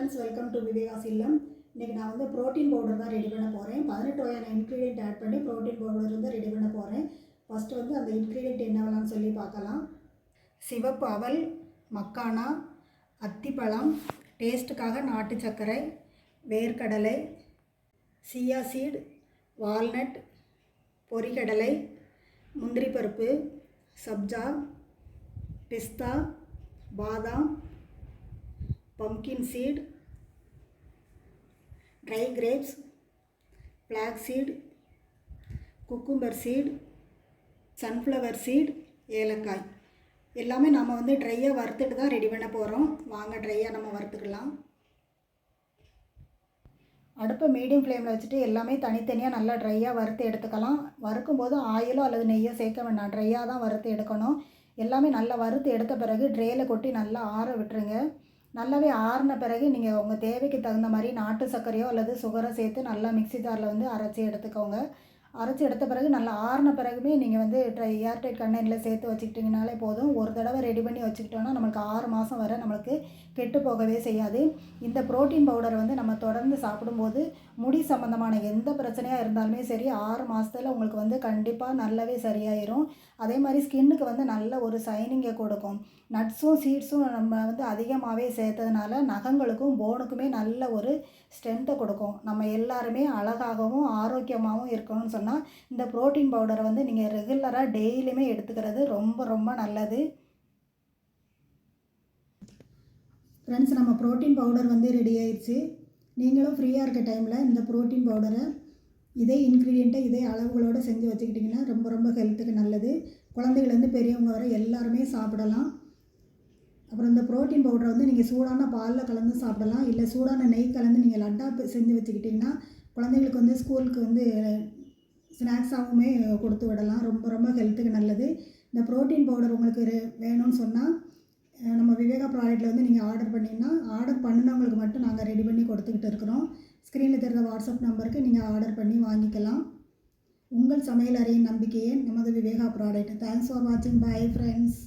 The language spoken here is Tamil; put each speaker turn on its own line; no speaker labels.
ஃப்ரெண்ட்ஸ், வெல்கம் டு விவேகாஸ் இல்லம். இன்றைக்கி நான் வந்து ப்ரோட்டீன் பவுடர் தான் ரெடி பண்ண போகிறேன். 18 வகையான இன்க்ரீடியன்ட் ஆட் பண்ணி ப்ரோட்டீன் பவுடர் வந்து ரெடி பண்ண போகிறேன். ஃபஸ்ட்டு வந்து அந்த இன்க்ரீடியன்ட் என்னவெல்லாம் சொல்லி பார்க்கலாம். சிவப்பு அவல், மக்கானா, அத்திப்பழம், டேஸ்ட்டுக்காக நாட்டு சர்க்கரை, வேர்க்கடலை, சியா சீட், வால்நட், பொரிகடலை, முந்திரி பருப்பு, சப்ஜா, பிஸ்தா, பாதாம், pumpkin seed, dry grapes, flax seed, cucumber seed, sunflower seed, ஏலக்காய் எல்லாமே நம்ம வந்து ட்ரையாக வறுத்துட்டு தான் ரெடி பண்ண போகிறோம். வாங்க ட்ரையாக நம்ம வறுத்துக்கலாம். அடுப்பை மீடியம் ஃப்ளேமில் வச்சுட்டு எல்லாமே தனித்தனியாக நல்லா ட்ரையாக வறுத்து எடுத்துக்கலாம். வறுக்கும்போது ஆயிலோ அல்லது நெய்யோ சேர்க்க வேண்டாம், ட்ரையாக தான் வறுத்து எடுக்கணும். எல்லாமே நல்லா வறுத்து எடுத்த பிறகு ட்ரேயில் கொட்டி நல்லா ஆற விட்டுருங்க. நல்லாவே ஆறின பிறகு நீங்கள் உங்கள் தேவைக்கு தகுந்த மாதிரி நாட்டு சர்க்கரையோ அல்லது சுகரை சேர்த்து நல்லா மிக்ஸி ஜாரில் வந்து அரைச்சி எடுத்துக்கோங்க. அரைச்சி எடுத்த பிறகு நல்லா ஆறின பிறகுமே நீங்கள் வந்து ஏர்டைட் கண்டெய்னரில் சேர்த்து வச்சுக்கிட்டிங்கனாலே போதும். ஒரு தடவை ரெடி பண்ணி வச்சுக்கிட்டோன்னா நம்மளுக்கு 6 மாதம் வரை நம்மளுக்கு கெட்டு போகவே செய்யாது. இந்த ப்ரோட்டீன் பவுடரை வந்து நம்ம தொடர்ந்து சாப்பிடும்போது முடி சம்மந்தமான எந்த பிரச்சனையாக இருந்தாலுமே சரி 6 மாதத்தில் உங்களுக்கு வந்து கண்டிப்பாக நல்லாவே சரியாயிரும். அதே மாதிரி ஸ்கின்னுக்கு வந்து நல்ல ஒரு ஷைனிங்கை கொடுக்கும். நட்ஸும் சீட்ஸும் நம்ம வந்து அதிகமாகவே சேர்த்ததுனால நகங்களுக்கும் போனுக்குமே நல்ல ஒரு ஸ்ட்ரென்த்தை கொடுக்கும். நம்ம எல்லாருமே அழகாகவும் ஆரோக்கியமாகவும் இருக்கணும்னு சொன்னால் இந்த ப்ரோட்டீன் பவுடரை வந்து நீங்கள் ரெகுலராக டெய்லியுமே எடுத்துக்கிறது ரொம்ப ரொம்ப நல்லது. ஃப்ரெண்ட்ஸ், நம்ம ப்ரோட்டீன் பவுடர் வந்து ரெடி ஆயிடுச்சு. நீங்களும் ஃப்ரீயாக இருக்க டைமில் இந்த ப்ரோட்டீன் பவுடரை இதே இன்க்ரீடியண்ட்டை இதே அளவுகளோடு செஞ்சு வச்சுக்கிட்டிங்கன்னா ரொம்ப ரொம்ப ஹெல்த்துக்கு நல்லது. குழந்தைகள்லேருந்து பெரியவங்க வரை எல்லாருமே சாப்பிடலாம். அப்புறம் இந்த ப்ரோட்டீன் பவுடரை வந்து நீங்கள் சூடான பாலில் கலந்து சாப்பிடலாம், இல்லை சூடான நெய் கலந்து நீங்கள் லட்டா செஞ்சு வச்சுக்கிட்டிங்கன்னா குழந்தைங்களுக்கு வந்து ஸ்கூலுக்கு வந்து ஸ்நாக்ஸாகவுமே கொடுத்து விடலாம். ரொம்ப ரொம்ப ஹெல்த்துக்கு நல்லது. இந்த ப்ரோட்டீன் பவுடர் உங்களுக்கு வேணும்னு சொன்னால் நம்ம விவேகா ப்ராடக்ட்டில் வந்து நீங்கள் ஆர்டர் பண்ணிங்கன்னா ஆர்டர் பண்ணினவங்களுக்கு மட்டும் நாங்கள் ரெடி பண்ணி கொடுத்துக்கிட்டு இருக்கிறோம். ஸ்க்ரீனில் தெரிந்த வாட்ஸ்அப் நம்பருக்கு நீங்கள் ஆர்டர் பண்ணி வாங்கிக்கலாம். உங்கள் சமையல் அறையின் நம்பிக்கையே நமது விவேகா ப்ராடக்ட். தேங்க்ஸ் ஃபார் வாட்சிங். Bye friends.